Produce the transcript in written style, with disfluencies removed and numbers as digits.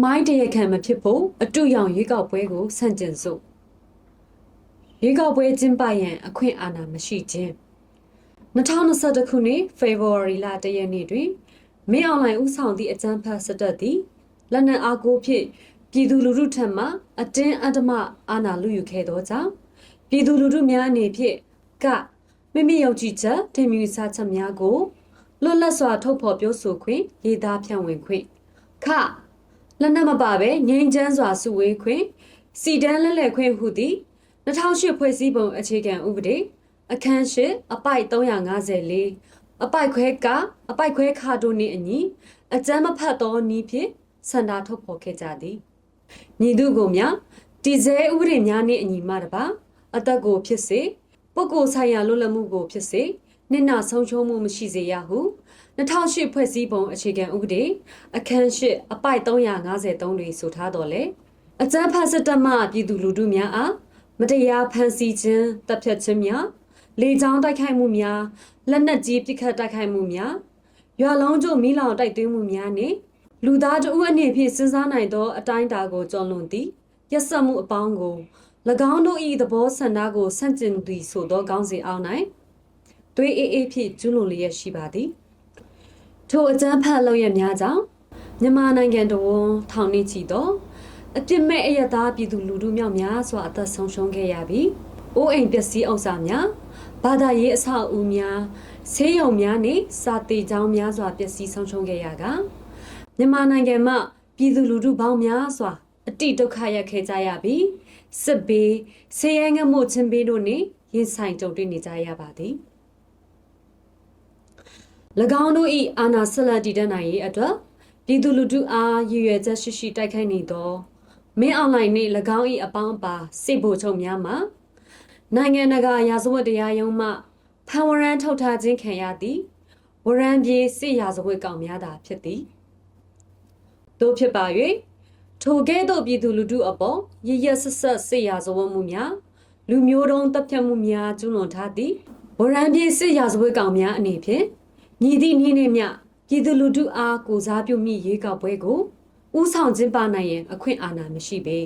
မိုင်းတရခံမဖြစ်ဖို့အတူရောင်ရွေးကောက်ပွဲကိုဆန့်ကျင်စို့ရွေးကောက်ပွဲကျင်းပရန်အခွင့်အာဏာမရှိခြင်း2021ခုနှစ်ဖေဖော်ဝါရီလ1ရက်နေ့တွင်မင်းအွန်လိုင်းဦးဆောင်သည့်အကြမ်းဖက်စစ်တပ်သည်လက်နက်အားကိုးဖြင့်ပြည်သူလူထုထံမှအတင်းအဓမ္မအာဏာလုယူခဲ့သောကြောင့်ပြည်သူလူထုများအနေဖြင့်မိမိယုံကြည်ချက်ထင်မြင်စားချက်များကိုလွတ်လပ်စွာထုတ်ဖော်ပြောဆိုခွင့်ရေးသားဖြန့်ဝေခွင့်လက်နက်မပါဘဲငြိမ်းချမ်းစွာစုဝေးခွင့်စီတန်းလက်လက်ခွင့်ဟုသည့်2008ဖွဲ့စည်းပုံအခြေခံဥပဒေအခန်း၈အပိုက်354အပိုက်ခွဲအပိုက်ခွဲခါတို့နှင့်အညီအကြမ်းမဖက်သောနည်းဖြင့်ဆန္ဒထုတ်ဖော်ခဲ့ကြသည်မည်သူကိုမျှတည်ဆဲဥပဒေများနှင့်အညီမှတပါအသက်ကိုဖြစ်စေပုဂ္ဂိုလ်ဆိုင်ရာလွတ်လပ်မှုကိုဖြစ်စေနစ်နာဆုံးရှုံးမှုမရှိစေရဟု2008ဖွဲ့စည်းပုံအခြေခံဥပဒေအခန်း၈အပိုက်353တွင်ဆိုထားတော်လဲအကြမ်းဖက်စစ်တပ်မှပြည်သူလူထုများအားမတရားဖမ်းဆီးခြင်းတပ်ဖြတ်ခြင်းများလေကြောင်းတိုက်ခိုက်မှုများလက်နက်ကြီးပစ်ခတ်တိုက်ခိုက်မှုများရွာလုံးကျို့မီးလောင်တိုက်သွင်းမှုများနှင့်လူသားတဦးအနေဖြင့်စဉ်းစားနိုင်သောအတိုင်းအတာကိုကျော်လွန်သည့်ရက်စက်မှုအပေါင်းကို၎င်းတို့၏သဘောဆန္ဒကိုဆန့်ကျင်သည်ဆိုသောခေါင်းစဉ်အောက်၌သွေးအေးဖြင့်ကျူးလွန်လျက်ရှိပါသည်ထိုအကြမ်းဖက်လုပ်ရများကြောင့်မြန်မာနိုင်ငံတော်ထောင်နှင့်ချီသောအပြစ်မဲ့အရသားပြည်သူလူထုမြောက်များစွာအသက်ဆုံးရှုံးခဲ့ရပြီးအိုးအိမ်ပျက်စီးဥစ္စာများဘာသာရေးအဆောက်အဦများဆေးရုံများနှင့်စာသင်ကျောင်းများစွာပျက်စီးဆုံးရှုံးခဲ့ရကမြန်မာနိုင်ငံမှပြည်သူလူထုပေါင်းများစွာအတိဒုက္ခရောက်ခဲ့ကြရပြီးစစ်ဘေးဆေးရဲငတ်မှုချင်းဘေးတို့နှင့်ရင်ဆိုင်ကြုံတွေ့နေကြရပါသည်၎င်းတို့၏အာဏာဆက်လက်တည်တံ့နိုင်ရေးအတွက်ပြည်သူလူထုအားရည်ရွယ်ချက်ရှိရှိတိုက်ခိုက်နေသောမင်းအွန်လိုင်းနှင့်၎င်း၏အပေါင်းအပါစစ်ဗိုလ်ချုပ်များမှနိုင်ငံတကာရာဇဝတ်တရားရုံးမှဖမ်းဝရမ်းထုတ်ထားခြင်းခံရသည့်ဝရမ်းပြေးစစ်ရာဇဝတ်ကောင်များသာဖြစ်သည်တို့ဖြစ်ပါ၍ထိုကဲ့သို့ပြည်သူလူထုအပေါ်ရရဆက်ဆက်စစ်ရာဇဝတ်မှုများလူမျိုးတုံးတပ်ဖြတ်မှုများကျူးလွန်ထားသည့်ဝရမ်းပြေးစစ်ရာဇဝတ်ကောင်များအနေဖြင့်ညီသည့်နည်းနှင့်မျှပြည်သူလူထုအားကိုစားပြုမိရေးကောက်ပွဲကိုဥဆောင်ကျင်းပနိုင်ရန်အခွင့်အာဏာမရှိပေ